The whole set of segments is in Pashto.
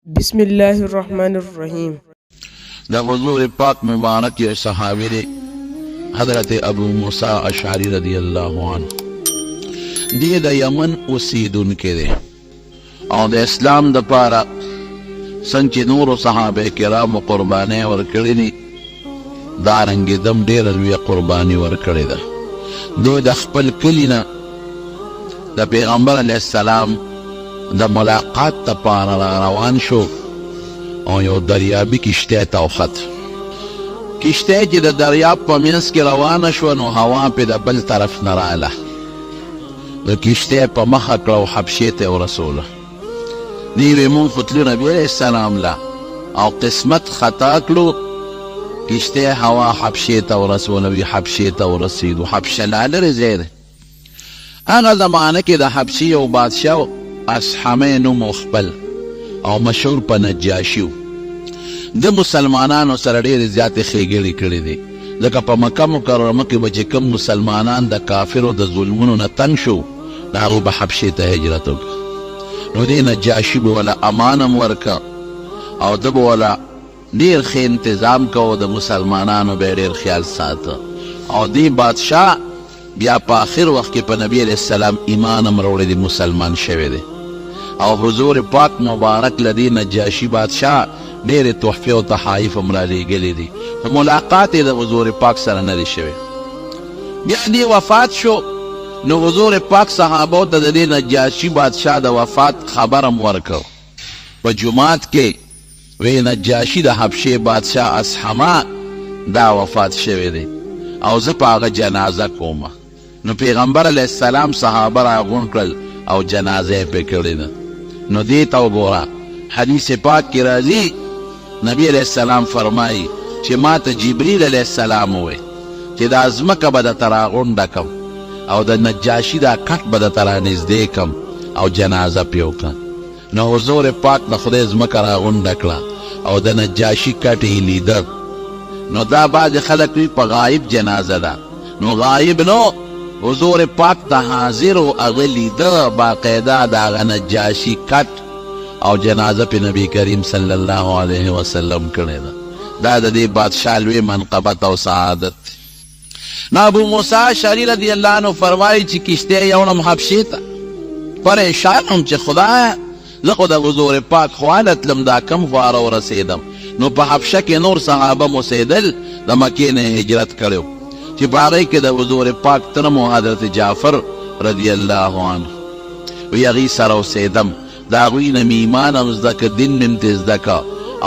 बिस्मिल्लाहिर्रहमानिर्रहीम। द हुजूर पाक मुबारक के सहाबी ने हजरत अबू मूसा अशअरी रदियल्लाहु अन्हु दिए द यमन ओसीदुन के दे और द इस्लाम द पारा संचे नूर सहाबे किराम कुर्बाने वर कड़ी दी दारंगे दम डेर लुया कुर्बानी वर कड़ी दा दो द खपल कलिना द पैगंबर अलैहिस्सलाम द मुलाकात त पारा रवान शो और यो दरियाबी किश्ते तौखत किश्ते जी द दरियाब पर मिनस के रवाना शो नो हवा पे द बल तरफ न राला द किश्ते पर महक लो हबशेते और रसूल दीवे मुंह फुतली नबी अलैहिस्सलाम ला और किस्मत खता कलो किश्ते हवा हबशेते और रसूल नबी हबशेते और रसीद हबशलाल रिजेर अगर जमाने के द हबशी और बादशाह असहमेनु मुखबल और मशहूर पर नजाशियो द मुसलमानान सर ढेर ज्यादा खेगड़ी कड़ी दी जगह पर मक्का मुकर्रमा के बचे कम मुसलमानान द काफिर द जुल्मों न तंग शो दारू बहबशे त हिजरत नो दे नजाशी वाला अमानम वर्का और दब वाला ढेर खे इंतजाम का द मुसलमानान बेर ख्याल साथ और दी बादशाह बिया आखिर वक्त के पर नबी अलैहिस्सलाम ईमान अमरोड़े दी मुसलमान शवे दे और हुजूर पाक मुबारक लदी नजाशी बादशाह ढेर तोहफे और तहाइफ अमरा ले गली दी तो मुलाकात द हुजूर पाक सर न शवे बिया वफात शो नो हुजूर पाक सहाबो त द नजाशी बादशाह द वफात खबर वर्को व जुमात के वे नजाशी द हबशे बादशाह असहमा दा वफात शवे दे और जपाग जनाजा कोमा नो पैगंबर अलैहिस्सलाम सहाबा रागुन कल और जनाजे पे कड़ी नो देता गोरा हदीस पाक की राजी नबी अलैहिस्सलाम फरमाई कि मात जिब्रील अलैहिस्सलाम हुए कि द अज़मक बद तरागुन डकम और द नजाशी दा कट बद तरा नजदीकम और जनाजा पियोका नो हुजूर पाक न खुद अज़मक रागुन डकला और the Najashi cut he leather no दा बाद खलक भी पगाइब जनाजा दा नो गायब नो हुजूर पाक ता हाजिर हो अगली द बाकायदा दा नजाशी कट और जनाजा पे नबी करीम सल्लल्लाहु अलैहि वसल्लम करे दा दे बादशाह वे मनक़बत और सआदत ना अबू मूसा अशअरी रदियल्लाहु अन्हु फरमाई ची किश्ते यौनम हबशीता परेशान हम चे खुदा लखुद हुजूर पाक ख्वालत लमदा कम ख्वार और रसीदम नो पे हबशा के नूर सहाबा मुसैदल द मक्के ने हिजरत करो कि बारे के द हुजूर पाक तरमो हजरत जाफर रदियल्लाहु अन्हु यगी सरो सेदम दागुई नमी ईमान अमजदक दिन मिमतजदक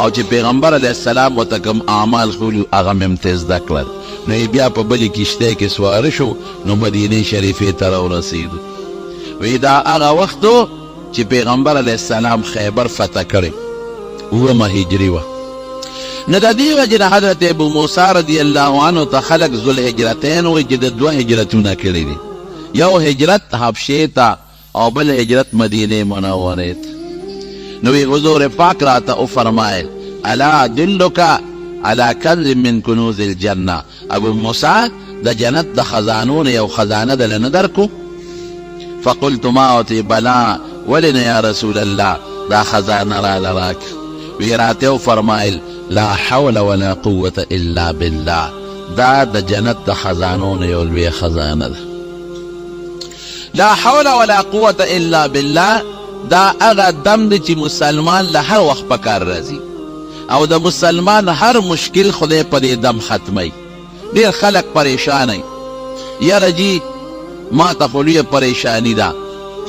और जे पैगंबर अलैहिस्सलाम व तकम आमाल खुलु अगम इम्तजदक लर न बिया पे बली किश्ते के सवार शो नो मदीने शरीफे तरह रसीद वेदा अगा वक्तो जे पैगंबर अलैहिस्सलाम खैबर फतह करे वो हिजरी व नदी वजन हजरत अबू मूसा रदियल्लाहु अन्हु त खलक जुल हिजरतैन व जद दो हिजरतुना करी दी यो हिजरत हबशे ता और बल हिजरत मदीने मुनव्वरे नबी हुजूर पाक राता ओ फरमाए अला दिल्लुका अला कन्ज़ मिन कुनूज़िल जन्नह अबू मूसा द जन्नत द खजानों या खजाना द नदर को फकुल्तु मा अति बला वलन या रसूल अल्लाह दा खजाना ला लराक वीराते ओ फरमाए ला हौला वला कुव्वत इल्ला बिल्लाह दा द जन्नत द खजानों या वे खजाना ला हौला वला कुव्वत इल्ला बिल्लाह दा अगा दम दी मुसलमान ला हर वक्त पकार राजी और द मुसलमान हर मुश्किल खुदे पर दम खत्मई देर खलक परेशान या रजी मा तफुलिय परेशानी दा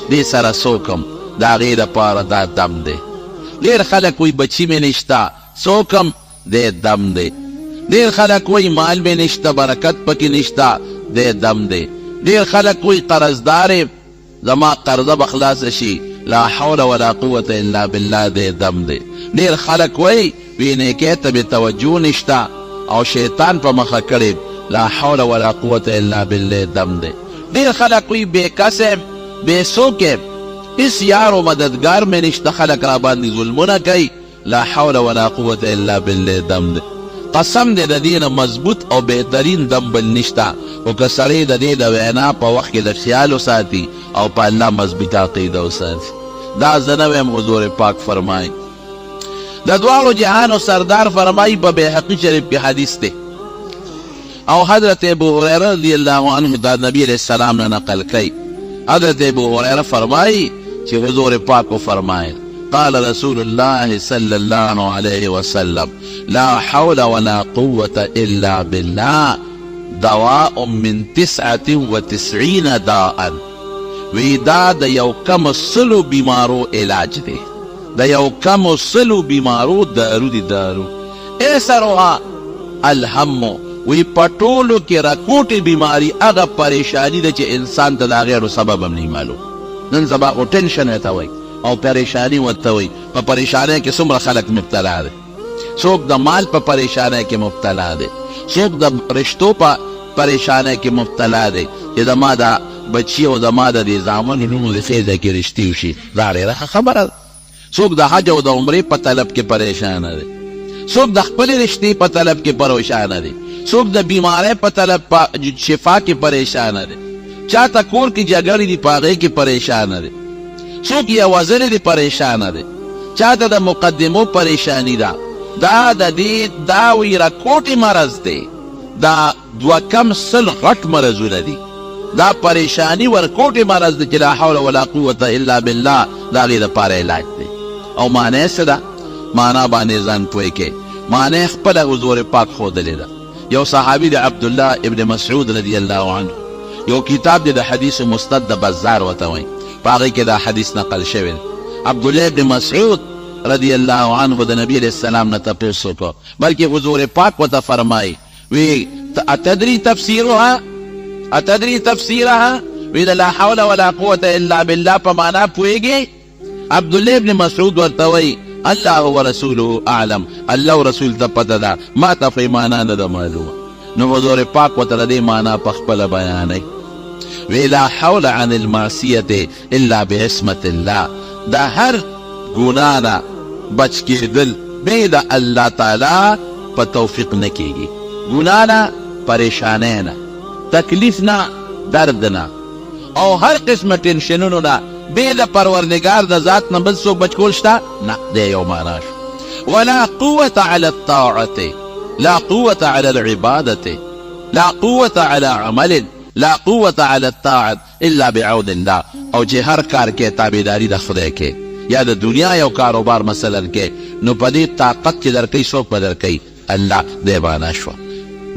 दे सरा सोकम दा गैर पार दा दम दे देर खलक कोई बच्ची में निश्ता सोकम दे दम दे देर खलक कोई माल में निश्ता बरकत पकी निश्ता दे दम दे देर खलक कोई कर्जदार जमा कर्जा बखलास शी ला हौला वला कुव्वत इल्ला बिल्लाह दे दम दे देर खलक वही वीने के तब तवज्जो निश्ता और शैतान पर मखा करे ला हौला वला कुव्वत इल्ला बिल्लाह दम दे देर खलक कोई बेकसे बेसोके इस यार व मददगार में निश्ता खलक आबादी जुल्मुना कई ला हौला वला कुव्वत इल्ला बिल्लाह दम दे कसम दे दीन मजबूत और बेहतरीन दम बल निश्ता वो कसरे दे दवेना पर वक्त के ख्याल साथी और पर अल्लाह मजबूत अकीदा साथी दा जनवे हुजूर पाक फरमाए د دواړو جهانو سردار فرمایي په بیهقي شریف کې حدیث دی او حضرت ابو هريره رضی الله عنه دا نبی علیہ السلام نے نقل کی. حضرت ابو هريره فرمائی چې حضور پاک کو فرمائے قال رسول الله صلی الله علیہ وسلم لا حول ولا قوة الا بالله دواء من 99 داء. وی دا د یو کم سلو بیمارو علاج دی، د یو کم سلو بیمارو دارو دی دارو. ایسرها الهم. وی پټولو کې راکوټي بیماری هغه پریشانی ده چې انسان ته د هغې سبب هم نه معلوم. نن سبا خو ټینشن ورته وایي او پریشانی ورته وایي. په پریشانی کې څومره خلک مبتلا دی. څوک د مال په پریشانی کې مبتلا دی، څوک د رشتو په پریشانی کې مبتلا دی چې د ما د بچي او د ما د دې زامنو نومو د ښې ځای کې رشتې وشي. دا ډېره خبره ده. څوک د حج او د عمرې په طلب کې پریشانه دی، څوک د خپلې رشتې په طلب کې پریشانه دی، څوک د بیماری په طلب شفا کې پریشانه دی، چاته کور کې جګړې دي په هغې کې پریشانه دی، څوک یې وزرې دي پریشانه دی، چاته د مقدمو پریشانی ده. دا د دې دا وی راکوټي مرض دی، دا 200 غټ مرضونه دي. دا پریشانی ورکوټي مرض دی چې لا حول ولا قوة الا بالله د هغې دپاره علاج دی. او معنی څه ده؟ معنا باندې ځان پوه کې. معنی خپله حضور پاک ښودلې ده. یو صحابي د عبدالله ابن مسعود رضی الله عنه یو کتاب دی د حدیث مستد د بزار ورته وایي، په هغې کې دا حدیث نقل شوی دی. عبدالله ابن مسعود رضی الله عنه د نبی علیہ السلام نه تپوس وکړو، بلکې حضور پاک ورته فرمایي وی اتدري تفسیرها اتدري تفسیرها وی د لا حول ولا قوة الا بالله په معنا پوهېږي؟ عبدالله ابن مسعود ورته وایي الله ورسوله اعلم، الله و رسول ته پته ده، ما ته پرې معنا نه ده معلومه. نو حضور پاک ورته د دې معنا په خپله بیانوي. وی لا حول عن المعصیة الا بعصمة الله. دا هر ګناه نه بچ کېدل بې د الله تعالی په توفیق نه کېږي. ګناه نه، پریشانی نه، تکلیف نه، درد نه، او هر قسمه ټینشنونو نه بې د پروردګار د ذات نه بل څوک بچ کول شته نه. دی یو معنا شو. ولا قوة على الطاعة، لا قوة على العبادة، لا قوة على عمل، لا قوة على الطاعة الا بعون الله. او چې هر کار کې تابعداري د خدای کې یا د دنیا یو کاروبار مثلا کې، نو په دې طاقت چې درکوي څوک به درکوي؟ الله. دی معنا شوه.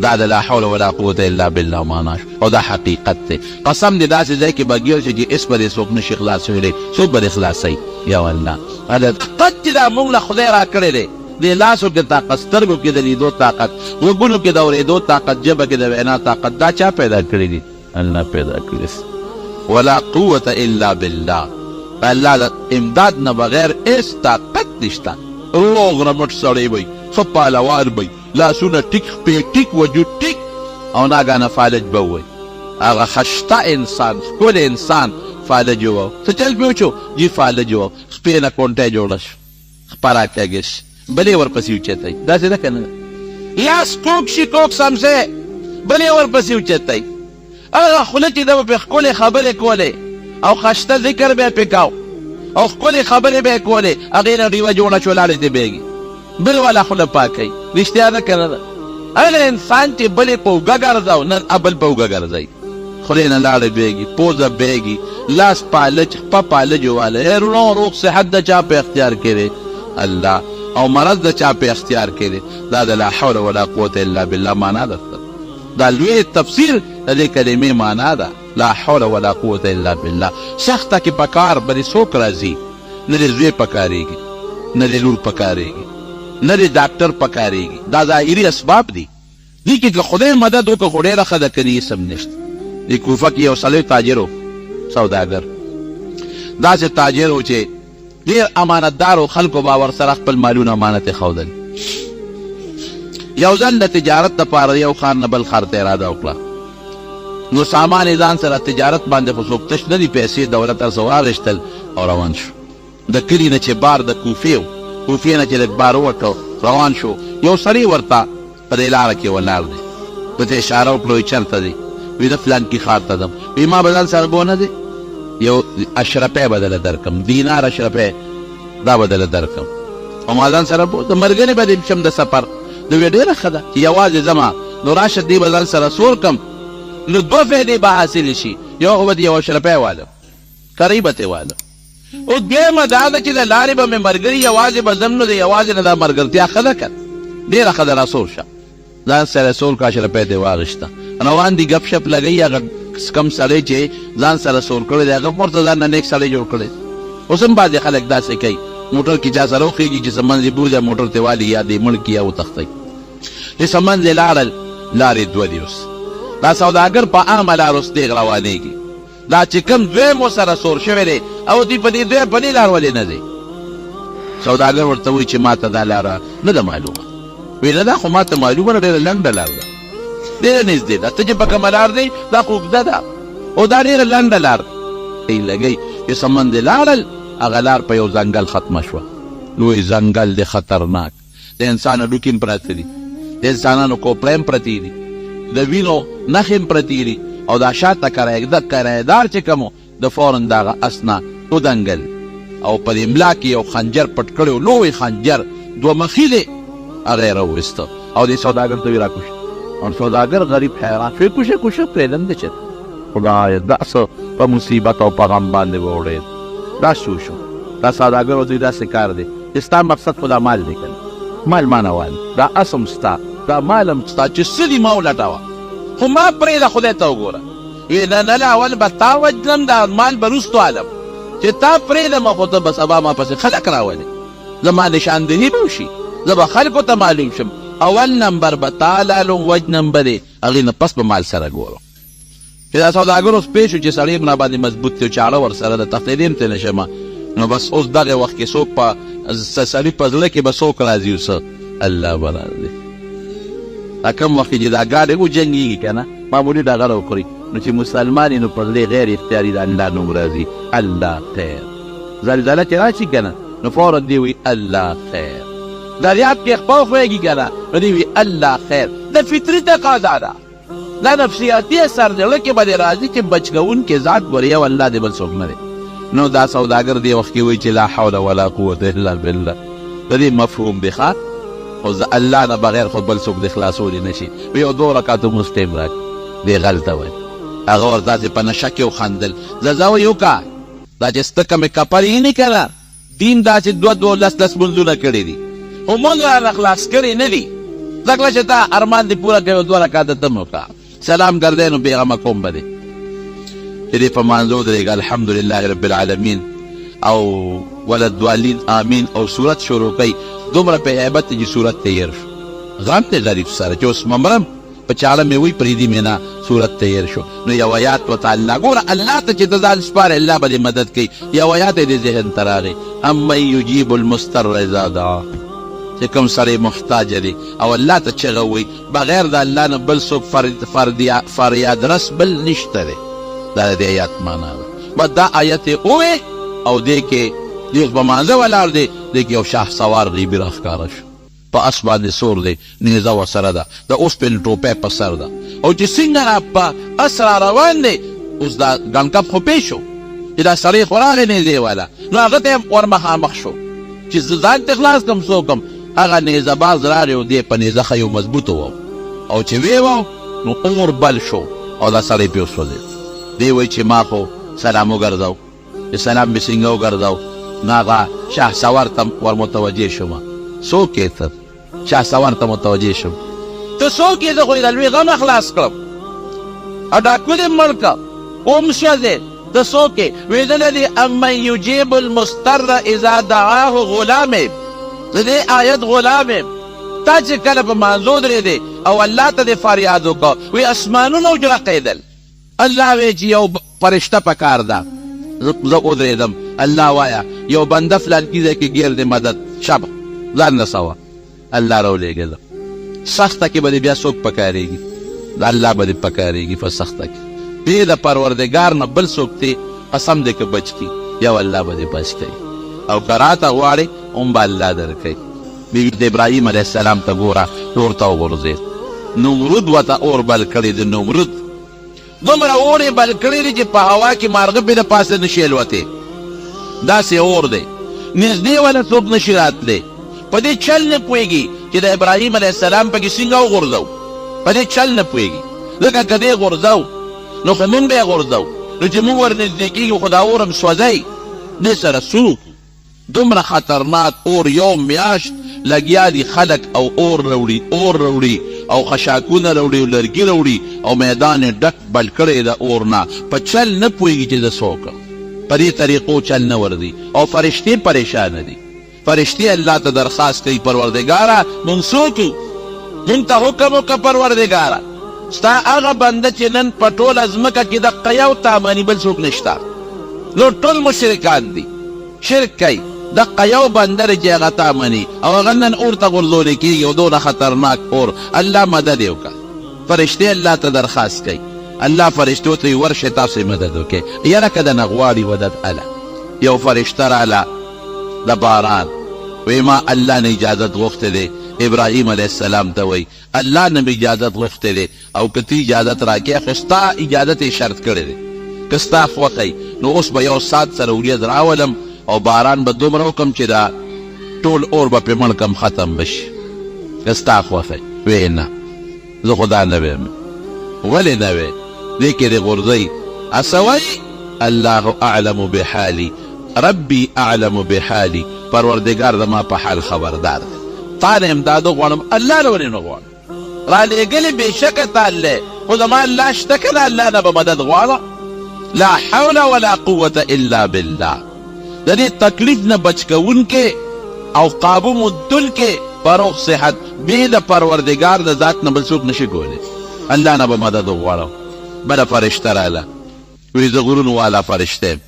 دا د لا حول ولا قوة الا بالله معنا شو. او دا حقیقت دی. قسم دې داسې ځای کې به ګیر شي چې اس به دې څوک نشي خلاصولی، څوک به دې خلاصوي؟ یا الله. طاقت چې دا موږ له خدای را کړی دی، د لاسو کې طاقت، سترګو کې د لیدو طاقت، غوږونو کې د اورېدو طاقت، ژبه کې د وینا طاقت، دا چا پیدا کړي دي؟ الله پیدا کړي. ولا قوة الا بالله. الله د امداد نه بغیر هېڅ طاقت نشته. روغ رمټ سړی وی، ښه پهلوان وی، لاسونه ټیک، پې ټیک، وجود ټیک، او ناګانه فالج به ووایي. هغه خشته انسان، ښکلی انسان فالج وو. څه چل پې وچو؟ جي فالج وو. خپې نه کونټۍ جوړه شو، خپره کږې شي، بلې ورپسې اوچتوي. داسې ده که نه؟ لاس کوږ شي، کوږ سمسې، بلې ورپسې اوچتوي. هغه خوله چې ده به پې ښکلې خبرې کولې او خشته ذکر به یې پې کو او ښکلې خبرې به یې کولې، هغې نه ډیوه جوړه شو، لاړې دې بیږي، بل والا خوله پاکوي. رښتیا ده که نه ده؟ هغه انسان چې بلې په اوږه ګرځاو، نن بل په اوږه ګرځوي، خولې نه لاړې بیږي، پوزه بیږي، لاس پالج، خپه پالج والی. روغ روغ صحت د چا په اختیار کې دی؟ الله. او مرض د چا په اختیار کې دی؟ دا د لا حول ولا قوة الا بالله معنا ده. دا لوی تفسیر د دې کلمې معنا ده، لا حول ولا قوة الا بالله. سخته کې په کار بلې څوک راځي؟ نه د زوی پکارېږي، نه د لور پکارېږي، نه د ډاکټر پکارېږي. دا ظاهري اسباب دي. دې کې که خدای مدد وکړه خو ډېره ښه ده، که نه هېڅ هم نشته. د کوفه کې یو سړی تاجر و، سوداګر، داسې تاجر و چې ډېر امانتدار و، خلکو به ورسره خپل مالونه امانت یې ښودل. یو ځل د تجارت دپاره یو ښار نه بل ښار ته اراده وکړه، نو سامان یې ځان سره تجارت باندې خو څوک تش نه دي، پیسې دولت ورڅه واخېستل او روان شو. د کلي نه چې بار د کوفې و، کوفې نه چې لږ بار ووتو روان شو، یو سړی ورته په دې لاره کې ولاړ دی، ورته اشاره وکړه وایي چېرته دی؟ وی د فلانکي ښار ته ځم. وی ما به ځان سره بونه دی، یو اشرفی به دله درکړم، دینار اشرفی دا به دله درکړم. او ما ځان سره د مرګنې به دې شم د سفر د وی ډېره ښه ده چې یوازې ځمه نو راشه دې به ځان سره سور کم نو دوه فایدې به حاصلې شي یو خو به د 1 روپۍ والم کرۍ به ترې والم او دویمه دا ده چې د لارې به مې ملګري یوازې به ځم نو د یوازې نه دا ملګرتیا ښه ده که ډېره ښه ده راسور شه ځان سره 100 روپۍ دې واغېسته روان دي ګپ شپ لګوي هغه کم سړی چې ځان سره سور کړی دی هغه ورته ځان نه نیک سړی جوړ کړی اوس هم بعضې خلک داسې کوي موټر کې چا سره وخېږي چې څه منځ یې بوځي موټر ته والي یا دې مړ کړي یا وتښتئ چې څه منځ یې لاړل لارې دوه دي اوس دا سوداګر په عامه لار اوس تېغ روانېږي دا چې کوم دویم ورسره سور شوی دی او دوی په دې لار ولې نه دی سوداګر ورته وایي چې ما ته دا لاره نه ده معلومه وایي نه دا خو ما ته معلومه ده ډېره لنډه لار ده ډېره نږدې ده ته چې په کومه لار دی دا خو اوږده ده او دا ډېره لنډه لار لګوي چې څه منځ لاړل هغه لار په یو ځنګل ختمه شوه لوی ځنګل دی خطرناک د انسان هډوکي هم پراته دي د انسانانو کوپړۍ هم پرتې دي د وینو نښې هم پرتې دي او دا شاته کرایدار چې کوم د فورا دغه اس نه ودنګل او په دې ملا کې یو خنجر پټ کړی لوی خنجر دوه مخي دی هغه یې راوویسته او دې سوداګر ته یې راکوشه او سوداګر غریب حیران شو کوشه پرېږدم دی چې خدایه دا څه په مصیبت او په غم باندې ووړېد دا شو دا سوداګر ورته داسې کار دی چې ستا مقصد خو دا مال دی که مال ما نه وال دا اس هم ستا دا مال هم ستا چې څه دي ما ولټوه خو ما پرېږده خدای ته وګوره وی نه اول به تا وجلم دا مال به وروستو علم چې تا پرېږدم خو ته به سبا ما پسې خلک راولې زما نشاندهي به وشي زه به خلکو ته معلوم شم اول نمبر به تا لالم وج نمبر یې هغې نه پس به مال سره ګورم چې دا سوداګر اوس پوه شو چې سړی هم راباندې مضبوط دی چاړه ورسره د تښتېدې هم ترې نه شمه نو بس اوس دغه وخت کې څوک په سړي په زړه کې به څوک راځي اوسه الله به راځي دا کوم وخت چې دا ګاډی وجنګېږي که نه معمولي ډغره وکړي نو چې مسلمان نو په زړه غیر اختیاري د الله نوم راځي الله خیر زلزله چې راشي که نه نو فورا دی وي الله خیر دریاب کې خپه خویږي که نه نو دی وي الله خیر د فطري تقاضا ده دا نفسیاتي اثر دی زړه کې به دې راځي چې بچکوونکې ذات ګورې یو الله دی بل څوک نه دی نو دا سوداګر دې وخت کې وایي چې لا حول ولا قوة الا بالله د دې مفهوم دی ښه خو الله نه بغیر خو بل څوک د خلاصولی نه شي یو 2 رکعاتو مونځ ټیم راکړي دې غل ته وایي هغه ور داسې په نشه کې وخندل زه وایي وکړه دا چې سته کومې کپر یې نه که دین داسې 2 مونځونه کړي دي خو مونځ رانه خلاص کړي نه دي ځکه چې تا ارمان دې پوره کوي 2 رکعاته ته مې وکړه سلام ګردې نو بېغمه کوم به دی چې دې په مانځو درېږه الحمدلله رب العالمین او ولدوالین آمین او صورت شروع کوي دومره په هیبت چې صورت تیر شو غم ته غریب سره چې اوس ممرم په چاړه مې وی پرېږدي مې نه صورت تیر شو نو یو آیات ورته الله ګوره الله ته چې ته ځان سپارې الله به دې مدد کوي یو آیات یې دې ذهن ته راغی امن یجیب المضطر اذا دعاه چې کوم سړی محتاج دی او الله ته چغه وایي بغیر د الله نه بل څوک فریاد رس بل نشته دی دا د دې آیات معنا ده بس دا آیت یې ووې او دې کې دې اوس په مانځه ولاړ دی دې کې یو شاه سوار غیبي راښکاره شو په اس باندې سور دی نیزه ورسره ده د اوسپنې ټوپۍ په سر ده او چې څنګه په اس را روان دی اوس دا ګنکپ خو پې شو چې دا سړی خو راغی نیزې والا نو هغه ته یې ور مخامخ شو چې زه ځان ته خلاص کړم څوک کړم هغه نیزه باز راغی او دې په نیزه ښه یو مضبوطه وو او چې ویې وو نو اور بل شو او دا سړی پې وسوځېد دی وایي چې ما خو سلام وګرځاو چې سلام مې څنګه وګرځاو نو هغه شاه سوار ته ور متوجه شوم څوک یې ته شاه سوار ته متوجه شوم ته څوک یې زه خو یې د لوی غمه خلاص کړم او ډاکو دې مړ کړه اوم شوې ته څوک یې ویې زه نه دي امن یجیب المضطر اذا دعاه غلام د دې آیت غلام یم تا چې کله په مانځو درېدې او الله ته دې فریاد وکړه وایي اسمانونه وجرقېدل الله وایي چې یو فرشته پکار ده زه ودرېدم الله وایه یو بنده فلانکي ځای کې ګیر دی مدد شبه ځان رسوه الله راولېږېده سخته کې به دې بیا څوک پکارېږي د الله به دې پکارېږي په سخته کې بې د پروردګار نه بل څوک دی قسم دې که بچ کړي یو الله به دې بچ کوي او که راته غواړې هم به الله درکوي بیبي د ابراهیم علیه السلام ته ګوره اور ته وغورځېد نمرود ورته اور بل کړی د نمرود دومره اور یې بل کړی دی چې په هوا کې مارغه پې د پاسه نشي الوتې داسې اور دی نږدې وله څوک نشي راتلی په دې چل نه پوهېږي چې د ابراهیم علیه السلام پکې څنګه وغورځو، په دې چل نه پوهېږي. ځکه که دې غورځو نو خو مونږ به یې غورځو، نو چې مونږ ورنږدې کېږو خو دا اور هم سوځئ. دې سره څوک دومره خطرناک اور یو میاشت لګیا دي خلک او اور راوړي او خشاکونه راوړي او لرګي راوړي او میدان یې ډک بل کړی د اور نه، په چل نه پوهېږي چې زه څه وکړم. په دې طریقو چل نه ورځي او فرشتې پریشانه دي. فرشتې الله ته درخواست کوي پروردګاره مونږ څوک یو، مونږ ته حکم وکړه پروردګاره ستا هغه بنده چې نن په ټوله ځمکه کې دقه یو تا مني بل څوک نشته، نور ټول مشرکان دي شرک کوي، دقه یو بنده دی چې هغه تا مني او هغه نن اور ته غورځولی کېږي او دونه خطرناک اور. الله مدد یې وکړه. فرشتې الله ته درخواست کوي، الله فرشتو ته یې ورشئ تاسو یې مدد وکړئ. یاره که دنه غواړي مدد اله یو فرشته راله د باران وی ما الله نه اجازت غوښتی دی، ابراهیم علیه السلام ته وی الله نه مې اجازت غوښتی دی او که ته اجازت راکې خو ستا اجازت یې شرط کړی دی، که ستا خوښی نو اوس به یو ساعت سره وریځ راولم او باران به دومره وکړم چې دا ټول اور به پرې مړ کړم ختم به شي، که ستا خوښی. وی نه زه خو دا نه ویم. ولې نه وی؟ دې کې دې غورځئ اسوی الله اعلم بحالي ربي اعلم بحالي، پروردګار زما په حال خبردار دی. تا نه امداد غواړم الله نه ولې نه غواړم، رالېږلې بېشکه تا الله خو زما الله شته که نه الله نه به مدد غواړه. لا حول ولا قوة الا بالله. د دې تکلیف نه بچ کوونکې او قابو موندونکې په روغ صحت بې د پروردګار د ذات نه بل څوک نشي کولی. الله نه به مدد وغواړم. بله فرشته راله وی زه غرونو والا فرشته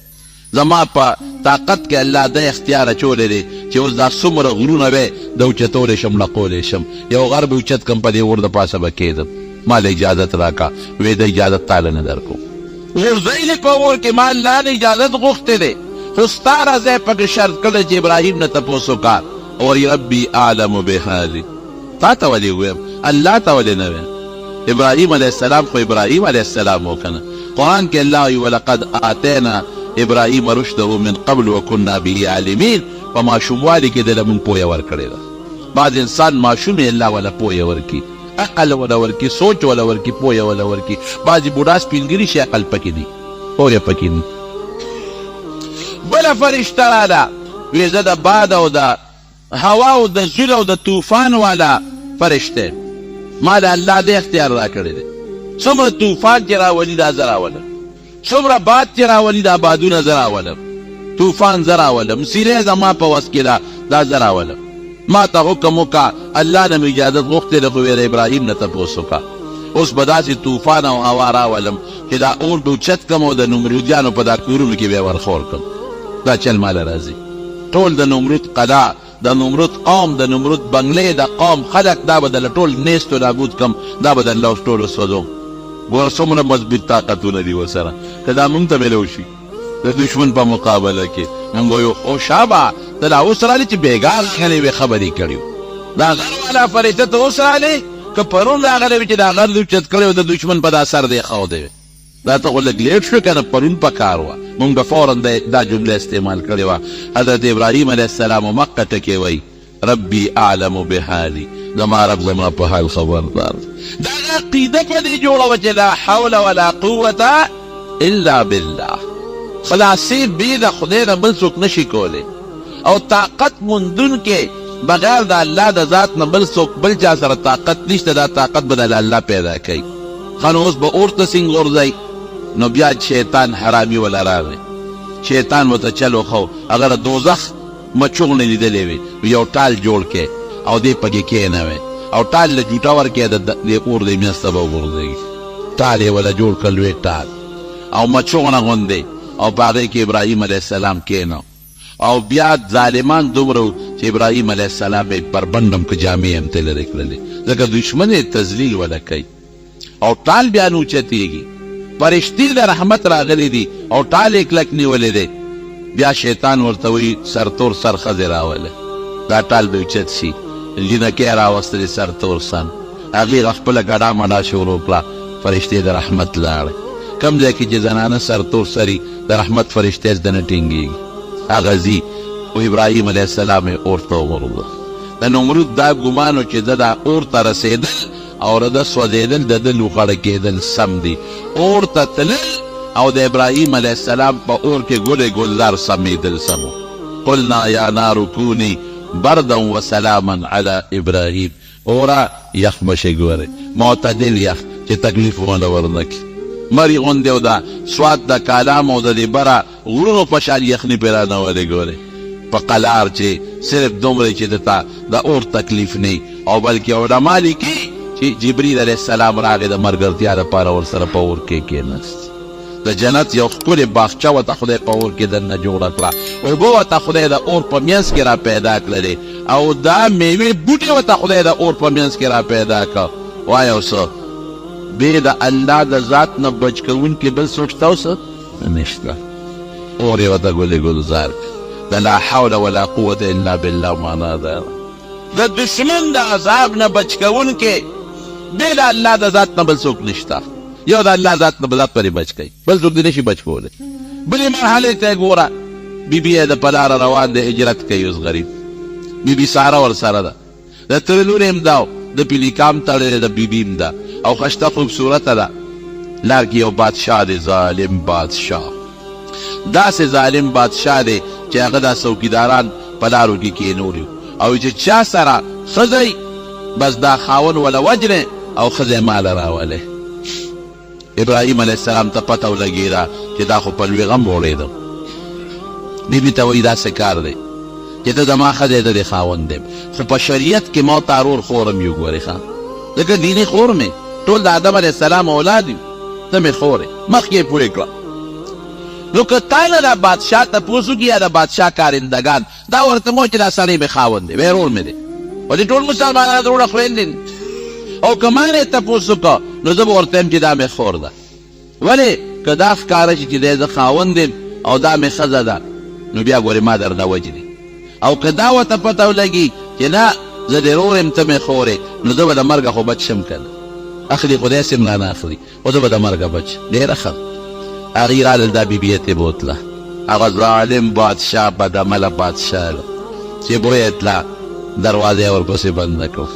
زما په طاقت کې الله د اختیار اچولی دی چې اوس دا څومره غرونه به د اوچتولی شم لقولی شم، یو غر به اوچت کم په دې اور د پاسه به کېدم. ما له اجازت راکړه. وی د اجازت تاله نه درکوم. غورځئ لږ په اور کې ما الله نه اجازت غوښتی دی خو ستا راځی پکې شرط کړی چې ابراهیم نه تپوس وکړه او ربي اعلم بحالي. تا ته ولې ویم الله ته ولې نه ویم؟ ابراهیم علیه السلام خو ابراهیم علیه السلام و کنه. قرآن کې الله وی ولقد آتینا ابراهیم رشده من قبل وکنا به عالمین. په ماشوموالي کې دله مونږ پویه ورکړې ده. بعض انسان ماشوم یې الله وله پویه ورکي، عقل وله ورکي، سوچ وله ورکي، پویه وله ورکي. بعضې بوډا سپینګري شي عقل پکې دي، پویه پکې دي. بله فرشته راله وی زه د باد او د هوا او د زور او د طوفان والا فرشته ما د الله د اختیار را کړی دی. څومره طوفان چې راولي دا زه راولم، څومره باد چې راولي دا بادونه زه راولم، طوفان زه راولم، سیلۍ زما په وس کې ده دا زه راولم. ما ته حکم وکړه الله نه مې اجازت غوښتی دی خو ویره ابراهیم نه تپوس وکړه. اوس به داسې طوفان او هوا راولم چې دا اور به اوچت کړم او د نمرودیانو په دا کورونو کې به یې ورخور کړم. دا چل ماله راځي. ټول د نمرود قلا، د نمرود قوم، د نمرود بنګلې، د قوم خلق دا به دله ټول نیست و نابود کم، دا به د الله ټولو سوځوم. ګوره څومره مضبوط طاقتونه دي ورسره که دا مونږ ته میلو شي د دشمن په مقابله کې. مونږ وایو او شابه ته لا اوس رالې چې بېګار کښنې وې خبرې کړي دا غر والا فرشته ته اوس رالې که پرون راغلی وي چې دا غر دې اوچت کړی و د دشمن په دا سر دې ښودی وې. دا ته خو لږ لیټ شو که نه پرون په کار وه. مونږ به فوراً دا جمله استعمال کړې وه. حضرت ابراهیم علیه السلام مقه ټکې وی ربي اعلم بحالي، زما رب زما په حال خبردار. دا عقیده په دې جوړه وه چې لا حول ولا قوة الا بالله. خلاصې بې د خدای نه بل څوک نشي کولی او طاقت موندونکې بغیر د الله د ذات نه بل څوک بل چا سره طاقت نشته. دا طاقت به د الله پیدا کوي. ښه نو اوس به اور ته څنګه غورځئ؟ نو بیا شیطان حرامي وله راغی. شیطان ورته چل وښو. هغه د دوزخ مچوغنې لیدلې وې، یو ټال جوړ کې او دې پکې کېنوې او ټال له جوټه ورکې د اور دې منځ ته به وغورځېږي. ټال یې وله جوړ کړ لوی ټال او مچوغنه غوندې او په هغې کې ابراهیم علیه السلام کېنو او بیا ظالمان دومره و چې ابراهیم علیه السلام یې پر بندم که جامې هم ترې لرې کړلې ځکه دشمن یې تذلیل وله کوي او ټال بیا نه اوچتېږي. فرشتې د رحمت راغلی دي او ټال یې کلک نیولی دی. بیا شیطان ورته وایي سرتور سر ښځې راوله، دا ټال به اوچت شي. جینکۍ راوستلې سرتور سن، هغې خپله ګډا مډا شروع کړه. فرشتې د رحمت لاړې. کم ځای کې چې زنانه سرتور سري د رحمت فرشتې زده نه ټینګېږي، هغه ځي. و ابراهیم علیه السلام یې اور ته وغورځه. د نمرود دا ګمانو چې د دا اور ته رسېدل او د سوځېدل د ده لوخړه کېدل سم دي. اور ته تلل او د ابراهیم علیه السلام په اور کې ګلې ګلزار سمېدل سمو. قلنا یا نار کونی بردا وسلاما علی ابراهیم. اورا یخ بشي ګورئ، معتدل یخ چې تکلیف ونه ورنکړي. مري غوندې او دا سواد د کالام او د دې بره غرونو په شان یخني پرې رانولې ګورئ په قلار چې صرف دومره چې دته د اور تکلیف نه او بلکې علما لیکي چې جبریل علیه السلام راغی د ملګرتیا دپاره ورسره په اور کې کېناست. د جنت یو ښکلې باغچه ورته خدای په اور کې دننه جوړه کړه، اوبه ورته خدای د اور په منځ کې را پیدا کړلې او دا میوې بوټې ورته خدای د اور په منځ کې را پیدا کړه. وایه څه بې د الله د ذات نه بچ کوونکي بل څوک شته او څه نشته. اور یې ورته ګلې ګلزار د لا حول ولا قوة الا بالله معنا ده. د دشمن د عذاب نه بچ کوونکي بې د الله د ذات نه بل څوک نشته. یو د الله ذات نه ذات پرې بچ کوي، بل څوک دې نشي بچ کولی. بلې مرحلې ته یې ګوره، بیبي یې د په لاره روان دی، هجرت کوي اوس غریب. بیبي ساره ورسره ده، د تره لور هم ده، د پیلیکام تړلې د بیبي هم ده او ښایسته خوبصورته ده. لار کې یو بادشاه دی، ظالم بادشاه. داسې ظالم بادشاه دی چې هغه دا څوکیداران په لارو کې کېنولي او چې چا سره ښځی بس دا خاون وله وجنې او ښځی ماله راولې. ابراهیم علیه السلام ته پته ولګېده چې دا خو په لوی غم وړېدم. بیبي ته وایي دا څه کار دی چې ته زما ښځی د دې خاوند دی، خو په شریعت کې ما تا رور خورم یو ګورې ښه، ځکه دیني خور مې ټول د آدم علیه السلام اولاد یو، ته مې خورې مخکې یې پوهې کړه. نو که تا نه دا بادشاه تپوس وکړي یا د بادشاه کارندګان دا ورته مو چې دا سړی مې خاوند دی، وایي رور مې دی، او دې ټول مسلمانان وروڼه خویندې دي. او که ما نه تپوس وکړه نو زه به ورته یم چې دا مې خور ده. ولې که دا ښکاره شي چې دی زه خاوند یم او دا مې ښځه ده نو بیا ګورې ما درنه وجنې. او که دا ورته پته ولګي چې نه زه دې رور یم ته مې خورې نو زه به د مرګه خو بچ شم که نه، اخلي خدای سم رانه اخلي، خو زه به د مرګه بچ. ډېره ښه هغې رالل، دا بیبي یې ترې بوتله. هغه ظالم بادشاه بدعمله بادشاه چې بویې تله دروازه یې ورپسې بنده کړو.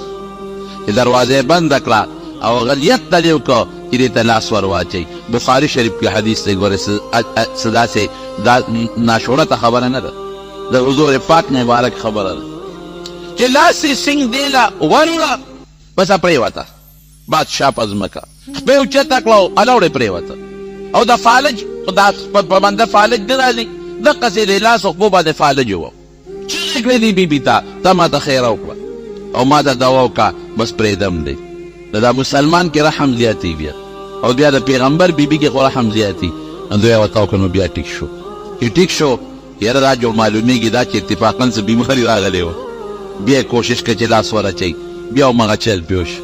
چې دروازه یې بنده کړه او هغه نیت دلې وکړه چې دې ته لاس ور واچوي. بخاري شریف کې حدیث دی، ګورې څه داسې دا ناشورته خبره نه ده، د حضور پاک نه مبارک خبره ده چې لاس یې سینګ دې له ونیوله بس پرېوته بادشاه په ځمکه، خپې اوچته کړه او الاوړې پرېوته. او د فالج دا په منده فالج نه راځي، دقسې د لاس و خپو باندې فالج و. چیغې کړې دي بیبي ته ما ته خیره وکړه او ما ته دوا وکړه بس پرېږدم دی. د دا مسلمان کې رحم زیاتي بیا او بیا د پیغمبر بیبي کې خو رحم زیاتي. دوی یې ورته وکړه نو بیا ټیک شو. چې ټیک شو یاره دا جوړ معلومېږي دا چې اتفاقا څه بیماري راغلې وه. بیا یې کوشش کړه چې لاس ور اچوي، بیا همغه چل پې وشو.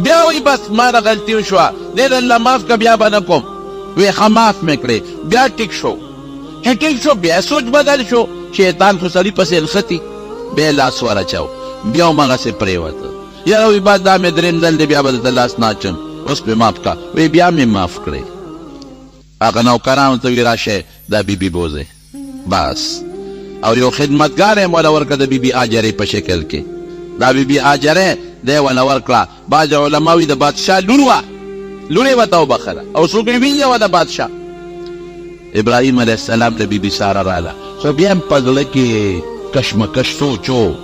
بیا وایي بس ما نه غلطي وشوه، دې د الله معاف که بیا به نه کوم. وی ښه معاف مې کړې، بیا ټیک شو. چې ټیک شو بیا سوچ بدل شو، شیطان خو سړي پسې نښتي، بیا یې لاس ور اچو، بیا همغسې پرېوته. یاره وایي بس دا مې درېیم ځل دی بیا به درته لاس نه اچم، اوس مې معاف کړه. وی بیا مې معاف کړې. هغه نوکرانو ته وی راشئ دا بیبي بوځئ بس. او یو خدمتګار یې وله ورکړه د بیبي هاجرې په شکل کې. دا بیبي هاجرې دی وله ورکړه. بعضې علما وي د بادشاه لور وه، لور یې ورته وبخله او څوک یې ویلې وه د بادشاه. ابراهیم علیه السلام ته بیبي ساره راله، خو بیا هم په زړه کې کشمکش سوچ و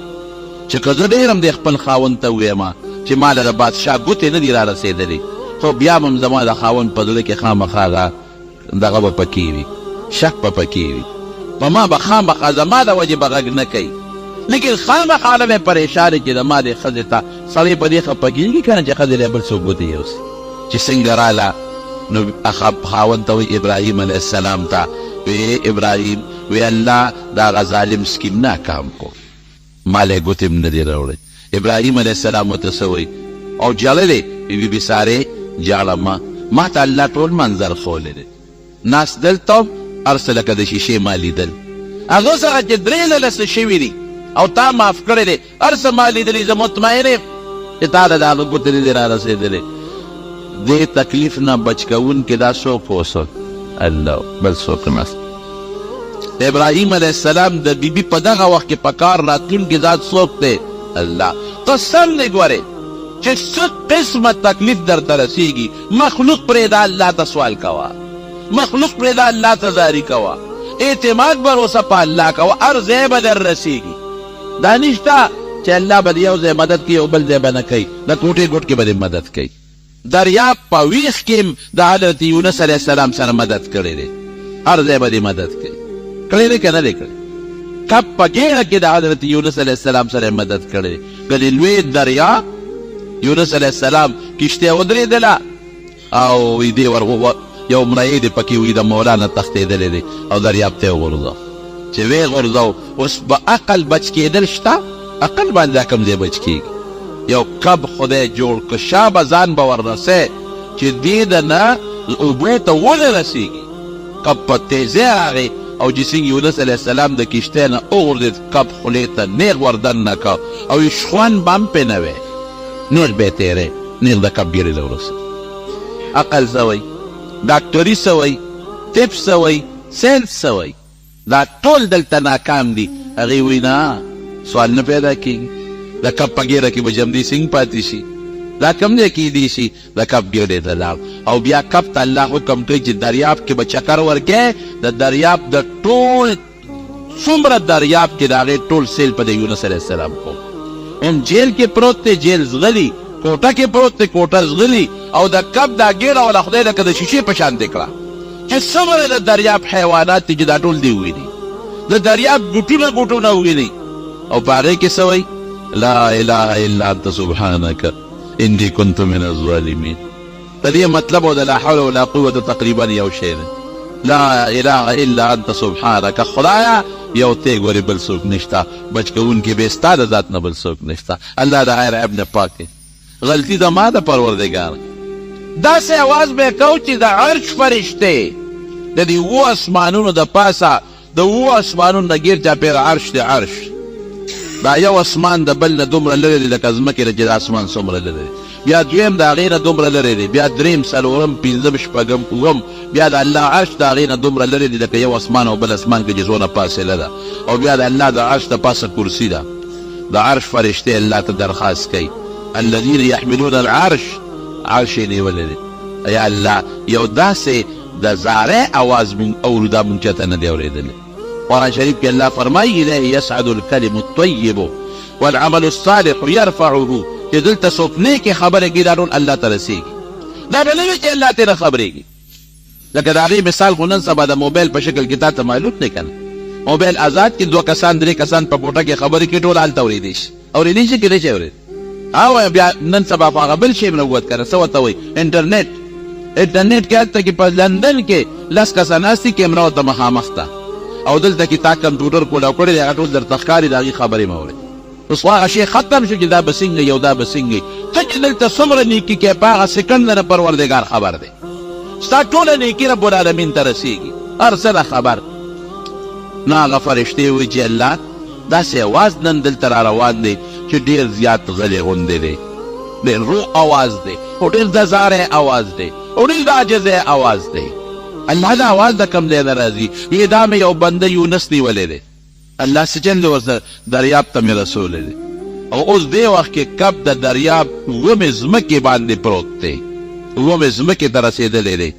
چې که زه ډېر هم دی خپل خاوند ته ووایم چې ما له د بادشاه ګوتې نه دي را رسېدلې، خو بیا هم زما د خاوند په زړه کې خامخا دغه به پکې وي، شک به پکې وي، په ما به خامخا زما د وجې به غږ نه کوي. لیکن خامخا له مې پریشان چې د ما دې ښځې ته سړی په دې خفه کېږي که نه چې ښځې له بل څوک ګوتې یوسي. چې څنګه راله نو خاوند ته وایي ابراهیم علیه السلام ته وی ابراهیم وی الله د هغه ظالم سکیم ناکام کو، ما له یې ګوتې هم نه دي راوړی. ابراهیم علیه السلام ورته څه وایي او جړلې بیبي سارې جاړه ما ته الله ټول منظر ښولی دی، ناست دلته هر څه لکه د شیشې ما لیدل، هغه څخه چې درې ځله څه شوي دي او تا معاف کړی دی، هر څه ما لیدلي، زه مطمئن یم چې تا ته د هغه ګوتې نه دي را رسېدلې. دې تکلیف نه بچ کوونکي دا څوک اوسه الله، بل څوک نه. د ابراهیم علیه السلام د بیبي په دغه وخت کې په کار راتلونکي ذات څوک دی؟ الله قسم دې ګورې چې څه قسمه تکلیف درته رسېږي مخلوق پرېږده الله ته سوال کوه مخلوق پرېږده الله ته زاري کوه اعتماد بروسه په الله کوه هر ځای به در رسېږي دا نشته چې الله به د یو ځای مدد کوي او بل ځای به نه کوي د کوټې ګوټ کې به دې مدد کوي دریاب په ویښ کې د حضرت یونس علیه السلام سره مدد کړی دی هر ځای به دې مدد کوي کړی دی که نه دی کړی کب په ګېډه کې د حضرت یونس علیه السلام سره مدد کړی دی که د لوی دریاب یونس علیه السلام کشتۍ ودرېدله او دې یو مریی دی پکې وي د مولانا تښتېدلی دی او دریاب ته یې وغورځو چې ویې غورځو اوس به عقل بچ کېدل شته عقل باندې کوم ځای بچ کېږي یو کب خدای جوړ که شا به ځان به وررسې چې دې د نه اوبو ته ونه رسېږي کب په تیزۍ راغی او چې څنګه یونس علیه السلام د کشتۍ نه وغورځېد کب خولې ته نیغ وردن نه که او یې شخوند به هم پرې نه وی نیغ به یې تېری نیغ د کب ګیرې ته ورسېد عقل څه وایي ډاکټري څه وایي طب څه وایي ساینس څه وایي دا ټول دلته ناکام دي هغې وایي نه سوال نه پیدا کېږي د کب په ګیره کې به جمدي سنګ پاتې شي دا کم ځای کېدی شي د کب ګیرې ته لاړ او بیا کب ته الله حکم کوي چې دریاب کې به چکر ورکې د دریاب د ټول څومره دریاب کې د هغې ټول سیل په د یونس علیه السلام کو هم جیل کې پروت دی جیل زغلي کوټه کې پروت دی کوټه زغلي او د کب دا ګیره والا خدای لکه د شیشې په شان دې کړه چې څومره د دریاب حیوانات دي چې دا ټول دې وویني د دریاب ګوټونه ګوټونه وویني او په هغې کې څه وایي لا اله الا انت سبحانك انی کنت من الظالمین د دې مطلب او د لا حول ولا قوة تقریبا یو شی دی لا اله الا انت سبحانك خدایا یو ته ګورې بل څوک نشته بچ کوونکي بې ستا د ذات نه بل څوک نشته الله د غیر عیب نه پاک دی غلطي زما د پروردګار داسې اواز به یې کو چې د عرش فرشتې د دې اووه اسمانونو د پاسه د اووه اسمانونو نه ګیر چاپېره عرش دی عرش دا یو اسمان د بل نه دومره لرې دی لکه ځمکې نه چې د اسمان څومره لرې دی بیا دویم د هغې نه دومره لرې دی بیا دریم څلورم پنځم شپږم اووم بیا د الله عرش د هغې نه دومره لرې دی لکه یو اسمان او بل اسمان کې چې څونه فاصله ده او بیا د الله د عرش د پاسه کرسي ده د عرش فرشتې الله ته درخواست کوي الذین یحملون العرش عرش یې نیولی دی یا الله یو داسې د زاره اواز مونږ اورو دا مونږ چاته نه دی اورېدلی قرآن شریف کې الله فرمایي الیه یصعد الکلم الطیب والعمل الصالح یرفعه چې دلته څوک نیکې خبرې کوي دا ټول الله ته رسېږي دا به نه وي چې الله ترې خبرېږي لکه د هغې مثال خو نن سبا د موبایل په شکل کې تا ته معلوم دی که نه موبایل آزاد کې دوه کسان درې کسان په کوټه کې خبرې کوي ټول هلته اورېدی شي اورېدی شي که نه شي اورېد او بیا نن سبا په هغه بل شی نه ووت که نه څه ورته وایي انټرنېټ کې هلته کې په لندن کې 10 کسان ناست دي کیمره ورته مخامخ ده او دلته کې تا کمپیوټر کولاو کړی دی هغه ټول درته ښکاري د هغې خبرې مه اورې اوس خو هغه شی ختم شو چې دا به څنګه یو دا به څنګه ته چې دلته څومره نیکي کوې په هغه سکنډ نه پروردګار خبر دی ستا ټوله نیکي رب العالمین ته رسېږي هر څه نه خبر نه هغه فرشتې وایي چې الله داسې اواز نن دلته را روان دی چې ډېر زیات غلی غوندې دی ډېر روغ اواز دی خو ډېر د زاری اواز دی او ډېر د عاجزۍ اواز دی الله دا اواز د کوم ځای نه راځي یې دا مې یو بنده یونس نیولی دی الله څه چل دی ورسره دریاب ته مې رسولی دی او اوس دې وخت کې کب د دریاب اوومې ځمکې باندې پروت دی اوومې ځمکې ته رسېدلی دی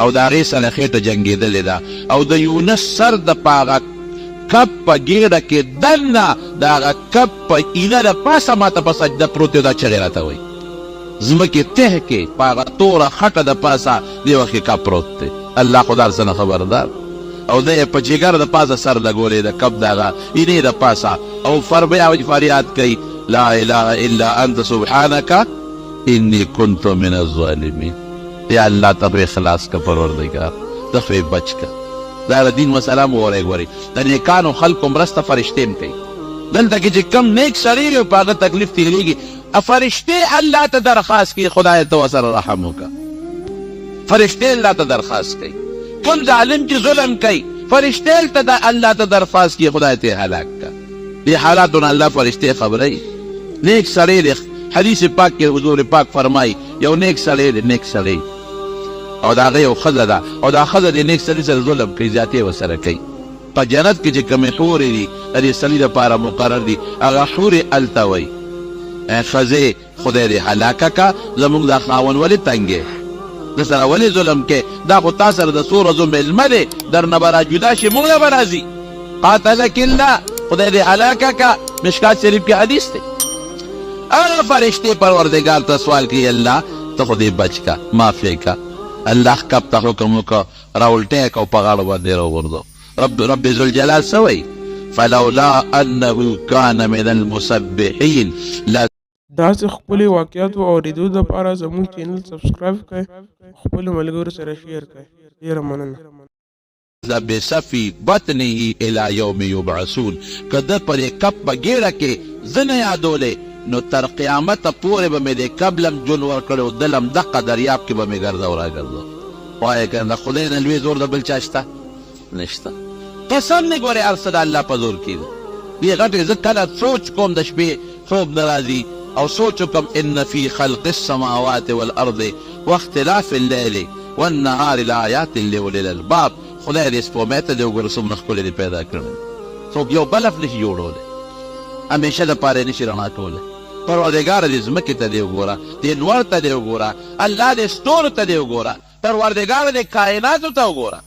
او د هغې سره خېټه جنګېدلې ده او د یونس سر د په هغه کب په ګېډه کې دننه د هغه کب په ایله د پاسه ماته په سجده پروت دی دا چغې راته وایي ځمکې ته کې په هغه توره خټه د پاسه دې وخت کې کب پروت دی الله خو دا هر څه نه خبردار او دی په جګر د پاسه سر لګولی د کب د هغه اینې د پاسه او بیا فریاد کوي لا اله الا انت سبحانك انی کنت من الظالمین یا الله ته به خلاص که پروردګار ته خو یې بچ که دا د دین مسله مو وری ګورئ د نیکانو خلکو مرسته فرشتې هم کوي دلته کې چې کم نیک سړی وي په هغه تکلیف تېرېږي فرشتې الله ته درخواست کوي خدای ته ورسره رحم وکړه فرشتې الله ته درخواست کوي کوم ظالم چې ظلم کوي فرشتې ته الله ته درخواست کوي خدای ته هلاک کړه دې حالاتو نه الله فرشتې خبروي نیک سړی دی حدیث پاک کې حضور پاک فرمایي یو نیک سړی دی نیک سړی او د هغه یو ښځه ده او دا ښځه د نیک سړي سره ظلم کوي زیاتې ورسره کوي په جنت کې چې کومې حورې دي د دې سړي دپاره مقرر دي هغه حورې هلته وایي ښځې خدای دې هلاکه کا زموږ دا خاوند ولې تنګې د سره ولې ظلم کې دا خو تا سره د څو ورځو مېلمه دی درنه به را جدا شي موږ نه به راځي قاتلک الله خدای دې هلاکه کا مشکات شریف کې حدیث دی هغه فرشتې پروردګار ته سوال کوي الله ته خو دې بچ کا معافی کا الله کب ته حکم وکړه راولټی کا او په غاړه باندې راوغورځو رب ذوالجلال څه وایي فلولا انه كان من المسبحين داسې خپلې واقعاتو اورېدو دپاره زموږ چینل سبسکرایب کړئ خپلو ملګرو سره شیر کړئ ډېره مننه بصفي بطنه الى يوم يبعثون که ده پر کب په ګیړه کې زه نه یادولې نو تر قیامته پورې به مې د کب لم جون ورکړی او دلم دقه دریاب کې به مې ګرځه او راګرځه وایه که د خدای نه لوی زور د بل چا شته نشته قسم نه ګورې هر څه د الله په زور کې دي دې غټې زه کله سوچ کوم د شپې خوب نه راځي او سوچ وکم ان فی خلق السماوات والارض واختلاف الليل والنهار لآیات لأولی الالباب خدای دې سپوږمۍ ته دې وګوره څومره ښکلې دې پیدا کړی څوک یو بلف نشي جوړولی همیشه دپاره یې نشي رڼا کولی پروردګاره دې ځمکې ته دې وګوره دې نور ته دې وګوره الله دې ستورو ته دې وګوره پروردګاره دې کائناتو ته وګوره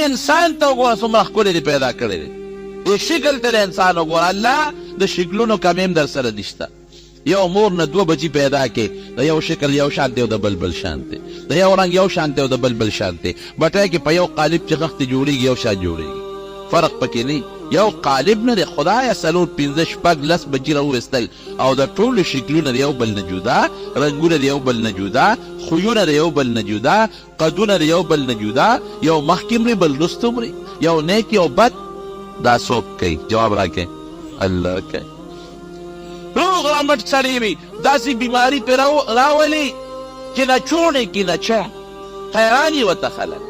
انسان ته وګوره څومره ښکلې دې پیدا کړی دی دې شکل ته د انسان وګوره الله د شکلونو کمی هم در سره نشته یو مور نه دوه بچي پیدا کې د یو شکل یو شان دی او د بل بل شان دی د یو رنګ یو شان دی او د بل بل شان دی بټی کې په یو قالب چې غښتې جوړېږي یو شان جوړېږي فرق پکې نه یو قالب نه دی خدایه څلور پنځه شپږ لس بچي راوویستل او د ټولو شکلونه د یو بل نه جدا رنګونه د یو بل نه جدا خویونه د یو بل نه جدا قدونه د یو بل نه جدا یو مخکې مري بل وروسته مري یو نیک یو بد دا څوک کوي جواب راکړئ الله کوي روغ رمټ سړی وي داسې بیماري پرې راولي چې نه چوڼې کې نه چا حیران یې ورته خلک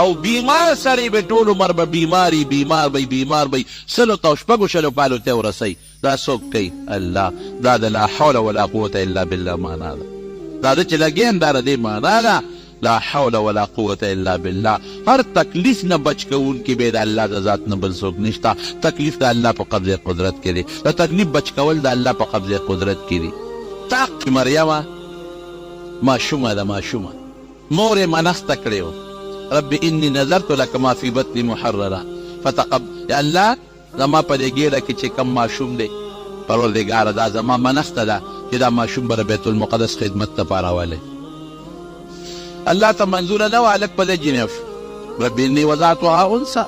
او بیمار سړی به ټول عمر به بیمار به سلو ته او شپږو شلو کالو ته ورسوي دا څوک کوي الله دا د لا حول ولا قوة الا بالله معنا ده دا د چې لګیم دا د دې معنا ده لا حول ولا قوة الا بالله هر تکلیف نه بچ کوونکي به د الله د ذات نه بل څوک نشته تکلیف د الله په قبضه قدرت کې دی د تکلیف بچ کول د الله په قبضه قدرت کې دی طاق مریم ماشومه ده ماشومه مور یې منسته کړې وه رب انی نظرت لك ما في بطني محرره فتقبل یا الله زما په دې ګیډه کې چې کم ماشوم دی پروردګاره دا زما منسته ده چې دا ماشوم به بیت المقدس خدمت ته پاراولی الله ته منظوره نه وه هلک په دې جنیف رب انی وضعتها انثى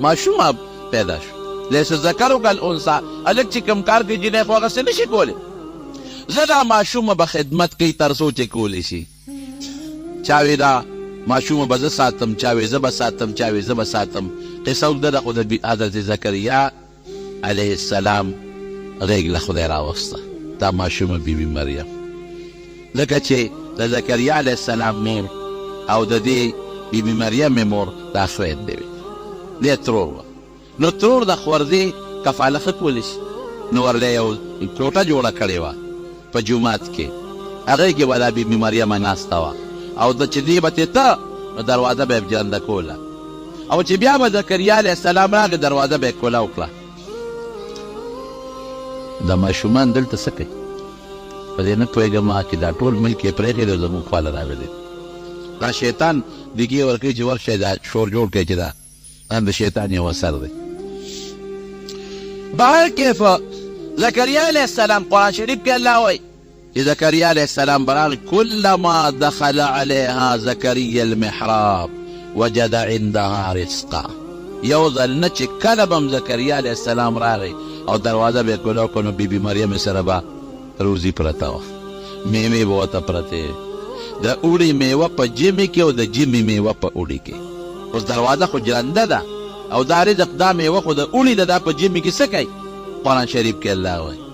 ماشومه پیدا شو لیس ذکرو کالانثى هلک چې کوم کار کوي جنیف هغسې نشي کولی زه دا ماشومه به خدمت کوي تر څو چې کولی شي چا وی دا ماشومه به زه ساتم چا وی زه به ساتم چا وی زه به ساتم قصه اوږده ده خو د حضرت زکریا علیه السلام غیږ له خدای راوسته دا ماشومه بیبي مریم لکه چې د زکریا علیه السلام مور او د دې بیبي مریم مور دا خویندې وې دې ترور وه نو ترور د خوردې کفاله ښه کولی شي نو ورله یو کوټه جوړه کړې وه په جومات کې هغې کې به دا بیبي مریم ناسته وه او د چې دې به تېته نو دروازه به یې جنده کوله او چې بیا به زکریا علیه السلام راغی دروازه به یې کوله وکړه دا ماشومان دلته څه کوي په دې نه پوهېږم چې دا ټول ملک یې پرېښی دی زموږ خواله راغلی دا شیطان دیګې ورکوي چې ورشئ دا شور جوړ کړئ چې دا د شیطان یو اثر دی بهر کیف زکریا علیه السلام قرآن شریف کې الله وایي چې زکریا علیه السلام براغی کلما دخل علیها زکریا المحراب وجد عندها رزقا یو ځل نه چې کله به هم زکریا علیه السلام راغی او دروازه به یې کوله وکړه نو بیبي مریم سره به روزي پرته وه میوې به ورته پرتې د اوړي میوه په ژمي کې او د ژمي میوه په اوړي کې اوس دروازه خو جرنده ده او دا رزق دا میوه خو د اوړي ده دا په ژمي کې څه کوي قرآن شریف کې الله وایي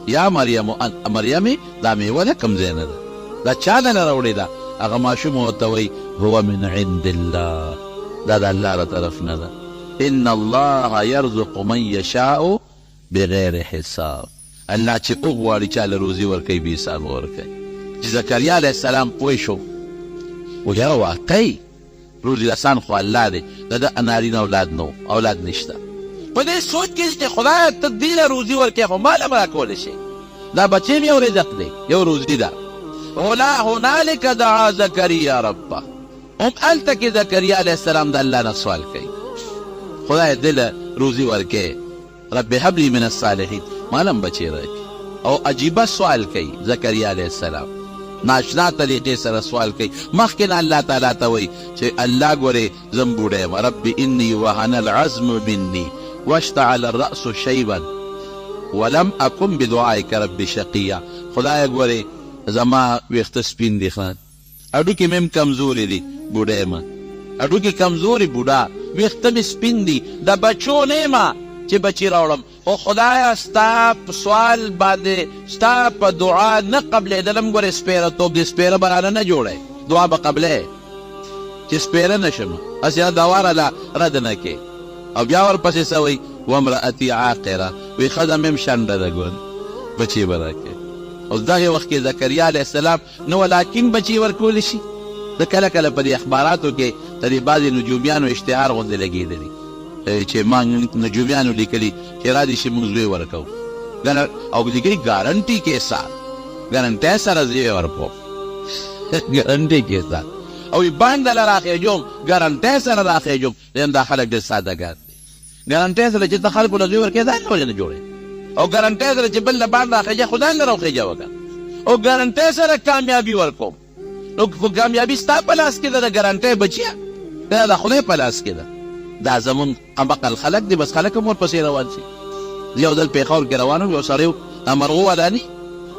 یا مریمې دا میوه ده کوم ځای نه ده دا چا نه راوړې ده هغه ماشوم ورته وایي هو من عند الله دا د الله له طرف نه ده ان الله یرزق من یشاء بغیر حساب الله چې وغواړي چاله روزي ورکوي بې حساب ورکوي چې زکریا علیه السلام پوه شو و یاره واقعي روزي رسان خو الله دی د ده نارینه اولاد نه اولاد نشته په دې سوچ کې چې خدایه ته دې له روزي ورکوې خو ما له به راکولی شي دا بچی یو رزق دی، یو روزی ده. هنالک دعا زکریا ربه، هم هلته کې زکریا علیه السلام د الله نه سوال کوي، خدای دل روزی ورکې، رب هب لی من الصالحین، مالم بچی راکړي. او عجیبه سوال کوي زکریا علیه السلام، ناشنا طریقې سره سوال کوي. مخکې نه الله تعالی ته وایي چې الله ګورې زم بوډی یم، رب انی وهن العظم مني واشتعل الرأس شیبا ولم اکن بدعائک رب شقیا. خدای ګورې زما ویښته سپین دي، ښه هډوکي مې هم کمزوري دي، بوډی یم، هډوکي کمزوري بوډا، ویښته مې سپین دي، د بچو نه یم چې بچی راوړم، خو خدایه ستا په سوال باندې ستا په دعا نه قبلېدلم. ګورې سپیره توب دې سپیره به رانه نه جوړی، دعا به قبلې چې سپیره نه شم، هسې دواره لا رد نه کې. او بیا ورپسې څه وایي وامرأتي عاقره، وایي ښځه مې هم شنډه ده، ګور بچی به راکې. اوس دغې وخت کې زکریا علیه السلام نه ولاکین بچی ورکولی شي. زه کله کله په دې اخباراتو کې د دې بعضې نجومیانو اشتهار غوندې لګېدلي چې ما نجومیانو لیکلي چې را دې شي موږ زوی ورکوو، او لیکلي ګارنټي کې سات، ګارنټۍ سره زوی ورکوو، ګارنټۍ کې سات، او بانک دله راخېجوم، ګارنټۍ سره راخېجوم. یم دا خلک ډېر سادهګان دي. ګارنټۍ سره چې ته خلکو له زوی ورکوې دا نه ولې نه جوړې، او ګارنټۍ سره چې بل له بانک راخېجه خدای نه راخېجه وکړه، او ګارنټۍ سره کامیابي ورکوم. نو کامیابي ستا په لاس کې ده، د ګارنټۍ بچیه دا د خدای په لاس کې ده. دا زمون امقل خلق دی، بس خلق هم ورپسې روان شي. زه یو ځل پیښور کې روان وم، یو سړی و مرغو وداني،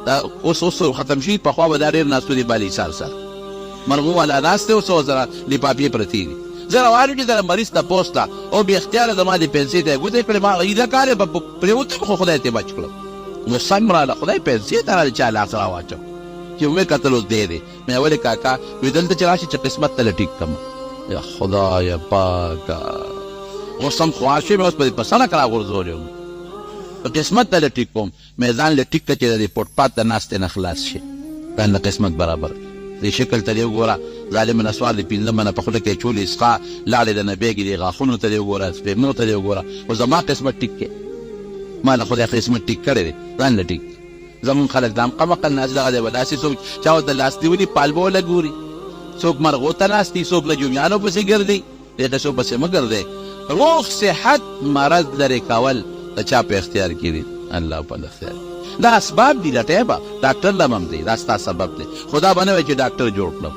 دا اوس ختم شي، پخوا به دا ډېر ناستو دي بالي سال سره مرغو والا ناست دی، اوس سره لفافې پرتې دي. زه روان یم چې د مریض تپوس ته، او بې اختیاره زما د پنسۍ ته یې ګوتې کړې، ما ایله کار یې پرېوتم، خو خدای ترې بچ کړم. نو سم راله خدای پنسۍ ته راله چا لاس راواچو چې ومې کتل اوس دی دی. مې ولې کاکا وی دلته چې راشي چې قسمت ته له ټیک کړم. یا خدای پاکه اوس هم خوار شوی مې اوس په سړک راغورځولی یم، په قسمت ته له ټیک کوم. مې ځان له ټیک که چې د دې فوټپات د ناستې نه خلاص شي، ځان له قسمت برابر دې شکل ته دې وګوره، ظالم نسوار دې پنځه منه په خوله کې چولې اسقا لاړې د نه بیګې دې غاښونو ته دې وګوره، سپېرنو ته دې وګوره، خو زما قسمت ټیک کې، ما له خدای قسمت ټیک کړی دی، ځان له ټیک. زمون خلک دا مقمقل ناست دغه دی، به داسې څوک چا ورته لاس نیولي پالبو له ګوري، څوک مرغو ته ناست دي، څوک نجومیانو پسې ګرځي، دې ته څوک پسې مه ګرځئ. روغ صحت مرض لرې کول د چا په اختیار کې دي؟ الله په اختیار. دا اسباب دي لټې به ډاکټر لم هم دی، دا ستا سبب دی. خدا به نه وایي چې ډاکټر جوړ کړم،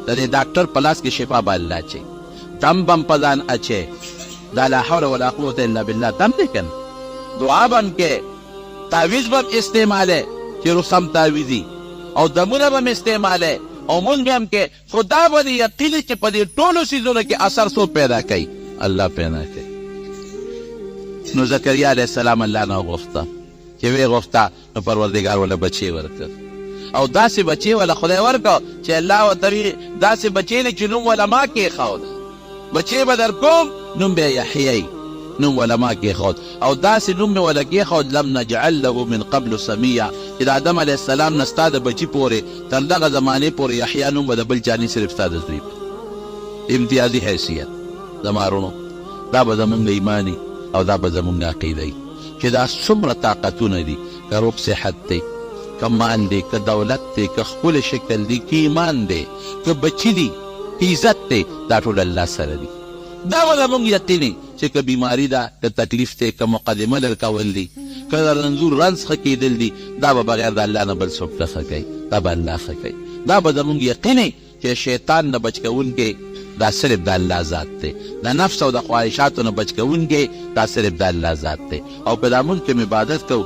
د دې ډاکټر په لاس کې شفا به الله اچوي، دم به هم په ځان اچوي. دا لا حول ولا قوة الا بالله دم دی که نه، دعا به هم کې، تعویز به هم استعمالی چې رسم تعویزي، او دمونه به هم استعمالی، او مونږ به هم کې. خو دا به دې یقین چې په دې ټولو څیزونو کې اثر څوک پیدا کوي؟ الله پیدا کوي. نو زکریا علیه السلام الله نه وغوښته، چې ویې غوښته نو پروردګار وله بچی ورکړ، او داسې بچی وله خدای ورکړ چې الله ورته وي داسې بچی دی چې نوم وله ما کېښود، بچی به در کوم نوم به یې یحیی، نوم وله ما کېښود، او داسې نوم مې وله کېښود لم نجعل له من قبل سمیا، چې د آدم علیه السلام نه ستا د بچي پورې تر دغه زمانې پورې یحیی نوم به د بل چا نه، صرف ستا د زوی امتیازي حیثیت. زما رونو دا به زمونږ ایماني او دا به زمونږ عقیده وي چې دا څومره طاقتونه دي، که روغ صحت دی، که مال دی، که دولت دی، که ښکلی شکل دی، که ایمان دی، که بچي دی، که عزت دی، دا ټول الله سره دي. دا به زمونږ یقین وي چې که بیماري ده، که تکلیف دی، که مقدمه لرکول دي، که د رنځور رنځ ښه کېدل دي، دا به بغیر د الله نه بل څوک نه ښه کوي، دا به الله ښه کوي. دا به زمونږ یقین وي چې شیطان نه بچ کوونکی دا صرف د الله ذات دی، د نفس او د خواهشاتو نه بچ کوونکی دا صرف د الله ذات دی. او په دا مونږ چې عبادت کوو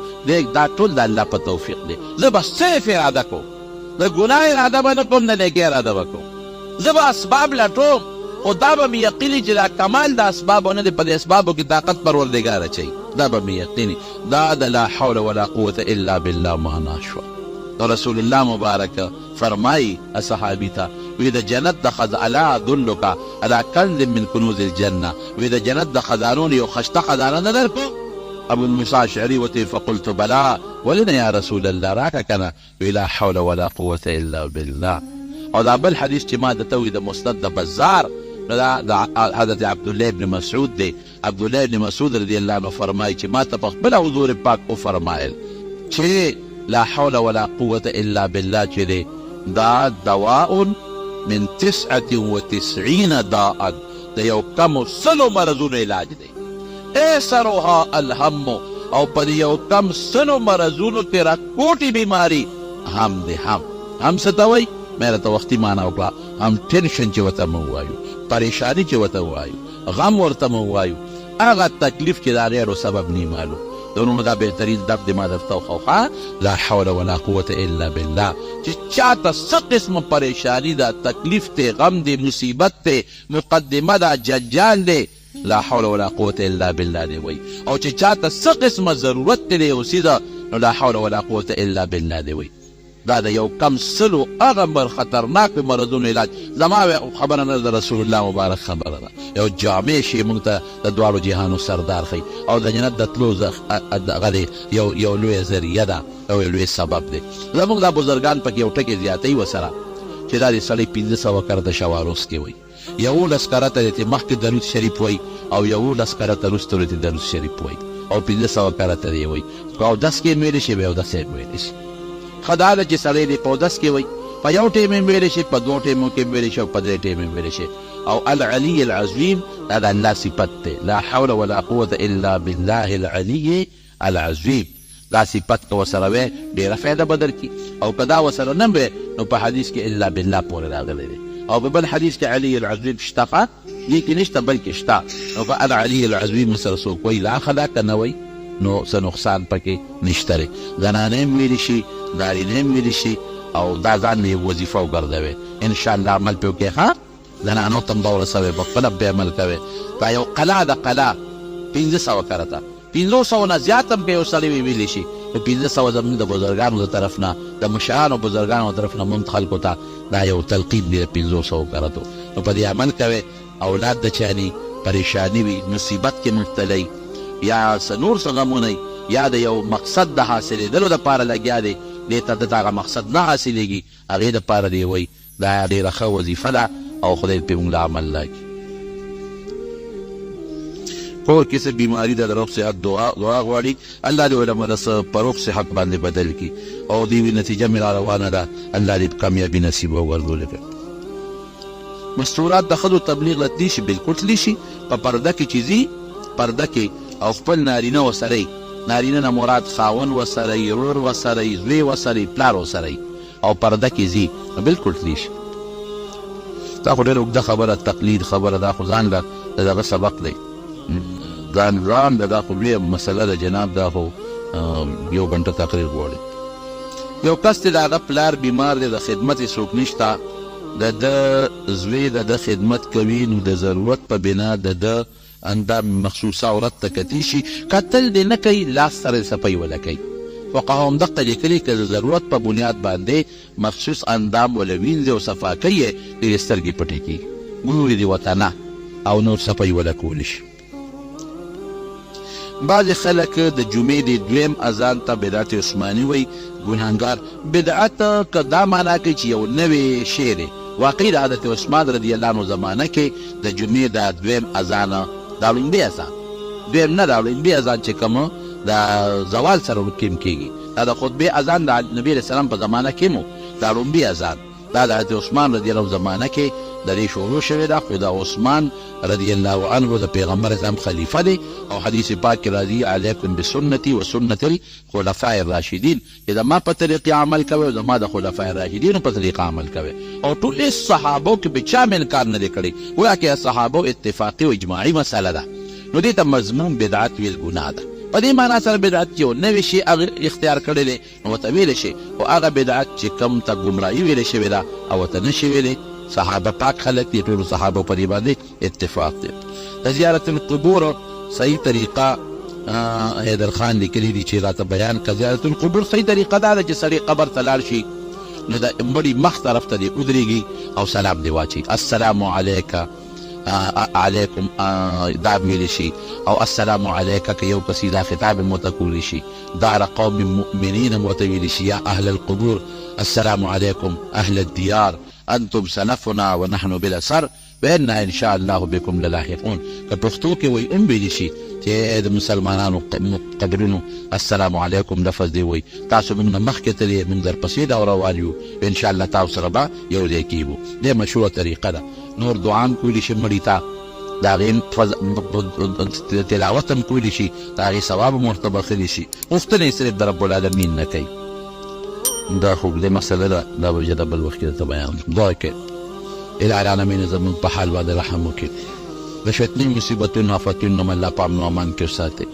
دا ټول د الله په توفیق دی. زه به صرف اراده کوم، د ګناه اراده به نه کوم، نه نیکۍ اراده به کوم. زه به اسباب لټوم، خو دا به مې یقین وي چې دا کمال د اسبابو نه دی، په دې اسبابو کې طاقت پروردګار اچوي، دا به مې یقین وي. دا د لا حول ولا قوة الا بالله معنا شوه. رسول الله مبارک فرمایي صحابي ته، وی د جنت د الا ادلک علی کنز من کنوز الجنه، وی د جنت د خزانونو یو خشته خزانه نه درکو؟ ابو موسی اشعري ورته فقلت بلا، ولنا یا رسول الله راکه کنه؟ وی لا حول ولا قوة الا بالله. او دا بل حدیث چې ما درته وی د مسند د بزار، دا حضرت عبدالله ابن مسعود دی. عبدالله ابن مسعود رضی الله عنه فرمایي چې ما ته په خپل حضور پاک وفرمایل چې لا حول ولا قوة الا بالله چې دی دا دواء من 99 داء د یو کم سلو مرضونو علاج دی. ایسرها الهم او په یو کم سلو مرضونو کې راکوټي بیماری هم دی. هم څه ته وایي؟ مې راته وختي معنا وکړه. هم ټینشن چې ورته مو ووایو، پریشاني چې ورته ووایو، غم ورته مو ووایو، هغه تکلیف چې د غیرو سبب نه معلوم دونو دا بهترین دب دی ما درته وښوښه. لا حول ولا قوة الا بالله چې چاته څه قسم پریشانی ده، تکلیف دی، غم دی، مصیبت دی، مقدمه ده، جنجال دی، لا حول ولا قوة الا بالله دی وی. او چې چاته څه قسمه ضرورت دی اوسې ده نو لا حول ولا قوة الا بالله دی وی. دا د یو کم سلو هغه خطرناک مرضونو علاج. زما خبره نه ده، رسول الله مبارک خبره ده. یو جامع شی موږ ته د دواړو جهانو سردار ښیي او د جنت د تلو دغه دی یو لویه ذریعه ده او یو لوی سبب دی. زموږ دا بزرګان پکې یو ټکې زیاتوي ورسره چې دا د سړی 1500 کرته شواروس کې وایي، 11 کرته د مخکې درود شریف وایي او 11 کرته وروسته د درود شریف وایي او 1500 کرته دی وایي. که اودس کې ویلی شي بیا اودس یې ویلی شي. ښه دا ده چې سړی دی په اودس کې وایي، په یو ټیم یې ویلی شي، په 2 ټیمو کې ویلی شي او په 3 ټیم یې ویلی شي. او العلي العظیم دا د الله صفت دی. لا حول ولا قوة الا بالله العلي العظیم. دا صفت که ورسره وی ډېره فایده به درکړي او که دا ورسره نه وی نو په حدیث کې الا بالله پورې راغلی دی او په بل حدیث کې علي العظیم شته ښه دې کې نشته بلکې شته. نو په العلي العظیم سره څوک وایي لا ښه ده که نه وایي نو څه نقصان پکې نشته دی. زنانه هم ویلی شي، نارینه هم ویلی شي او دا ځان یې وظیفه وګرځوي. انشاءالله عمل پې وکړئ ښه. زنانو ته هم به ورسوئ، په خپله به عمل کوئ. په یو قلا د قلا 1500 کرته 500 نه زیات هم که یو سړی ویلی شي نو 500 زموږ د بزرګانو د طرف نه، د مشرانو بزرګانو طرف نه موږ خلکو ته دا یو تلقین دی د 500 کرتو. نو په دې عمل کوئ. اولاد د چاني پریشانی وي، مصیبت کې مبتلی یا څه نور څه غمونه یا د یو مقصد د حاصلېدلو دپاره لګیا دی، دې ته دته هغه مقصد نه حاصلېږي، هغې دپاره دی وایي دا ډېره ښه وظیفه ده او خدای پې موږ له عمل راکړي. کور کې څه بیماري ده د روغ صحت دعا غواړي، الله دې ولمه د په روغ صحت باندې بدل کړي او دې نتیجه مې را روانه ده، الله دې کامیابي نصیب وګرځولې کړي. مستورات د ښځو تبلیغ راتلی شي، بلکل تلی شي. په پرده کې چې ځي پرده کې او خپل نارینه ورسره نارینه نه مراد خاون ورسره یي، ورور ورسره یي، زوی ورسره یي، پلار ورسره یي او پرده کې ځي نو بلکل تلی شي. دا خو ډېره اوږده خبره، تقلید خبره، دا خو ځان له د دغه سبق دی، ځان دا خو لویه مسله ده جناب. دا خو 1 غنټه تقریر غواړي. یو کس دی د هغه پلار بیمار دی، د خدمت یې څوک نشته، د ده زوی د ده خدمت کوي نو د ضرورت په بنا د ده اندام مخصوصه عورت ته کتی شي، کتل دې نه کوي، لاس سره صفی وله کوي. فقهاو همدغه لیکلي که د ضرورت په بنیاد باندې مخصوص اندام وله وینځي او صفا کوي یې ډېرې سترګې پټې کېږي، ګوري دې ورته نه او نور صفی وله کولی شي. بعضې خلک د جمعې د 2م اذان ته بدعت عثماني وایي، ګناهګار. بدعت که دا معنا کوي چې یو نوی شی دی، واقعي د حضرت عثمان رضی الله عنه زمانه کې د جمعې د 2م اذان دا لومبی اذان، 2م نه دا لومبی اذان چې کوم د زوال سره ورکیم کېږي، دا د خطبې اذان د نبي علیه السلام په زمانه کې مو دا لومبی اذان، دا د حضرت عثمان رضی الله عنه زمانه کې د دې شروع شوې ده. خو د عثمان رضی الله عنه د پیغمبر اسلام خلیفه دی او حدیث پاک کې راځي علیکم بسنتي و سنت الخلفاء الراشدین، چې زما په طریقې عمل کوئ او زما د خلفاء راشدینو په طریقه عمل کوئ. او ټول صحابو کې به چا انکار نه دی کړی، وایي چې صحابو اتفاقي او اجماعي مسله ده. نو دې ته مضمون بدعت ویل ګناه ده. په دې معنا سره بدعت یو نوی شي اختیار کړی دی نو ورته ویلی شي، او هغه بدعت چې کوم ته ګمراهي ویلې شوې ده او ورته نه شي ویلی. صحابه پاک خلک دي، ټولو صحابو په دې باندې اتفاق دی. د زیارت القبور صحیح طریقه حیدر خان لیکلي دي چې راته بیان کړه. زیارت القبور صحیح طریقه دا ده چې سړی قبر ته لاړ شي نو د مړي مخ طرف ته دې ودرېږي او سلام دې واچي، السلام علیکم علیکم دا ویلی شي، او السلام علیکه که یو کس دا خطاب موته کولی شي، دار قوم مؤمنین موته ویلی شي، یا اهل القبور السلام علیکم اهل الدیار انتم سلفنا ونحن بالاثر وإنا إن شاء الله بكم للاحقون. که پښتو کې وایي ویلی شي چې د مسلمانانو قدرونو السلام علیکم لفظ دی وایي تاسو موږ نه مخکې تللي موږ درپسې دا روان یو ان شاء الله تاسو سره به یو ځای کېږو. دې مشهوره طریقه ده. نور دعا هم کولی شي مړي ته، د هغې تلاوت هم کولی شي، د هغې ثواب هم ورته بخښلی شي. غوښتنه یې صرف د رب العالمین نه کوي. دا خو دې مسله ده، دا به د بل وخت کې درته بیان کړم. دعا کوي الهي العالمین زموږ په حال باندې رحم وکړي، د شیطاني مصیبتونو آفتونو نه الله په امن و امان کې وساتي.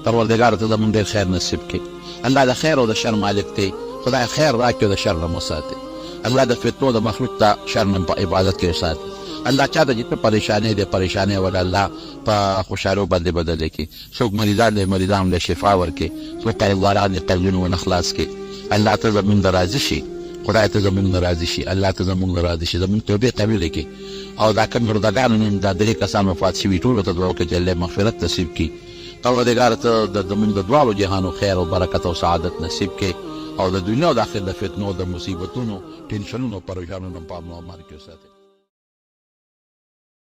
پروردګار ته زموږ ډېر خیر نصیب کړي. الله د خیر او د شر مالک دی. خدای خیر راکړي او د شر نه وساتي. الله د فتنو د مخلوق ته شر نه په عبادت کې وساتي. الله چاته چې پریشانۍ دی پریشانۍ ولا الله په خوشحالو باندې بدل کړي. څوک مریضان دی مریضان له شفا ورکړي، څوک قرضداران دي قرضونه ونه خلاص کړي. الله ته زموږ د راضي شي، خدای ته زموږ نه راضي شي، الله ته زموږ نه راضي شي، زموږ توبې قبولې کړي. او دا کوم مردګانو نن دا درې کسان وفات شوي ټولو ته دعا وکړي چې الله مغفرت نصیب کړي. پروردګار ته زموږ د دواړو جهانو خیر او برکت او سعادت نصیب کړي او د دنیا او د آخرت د فتنو د مصیبتونو ټینشنونو پریشانونو په امن و امان کې وساتي.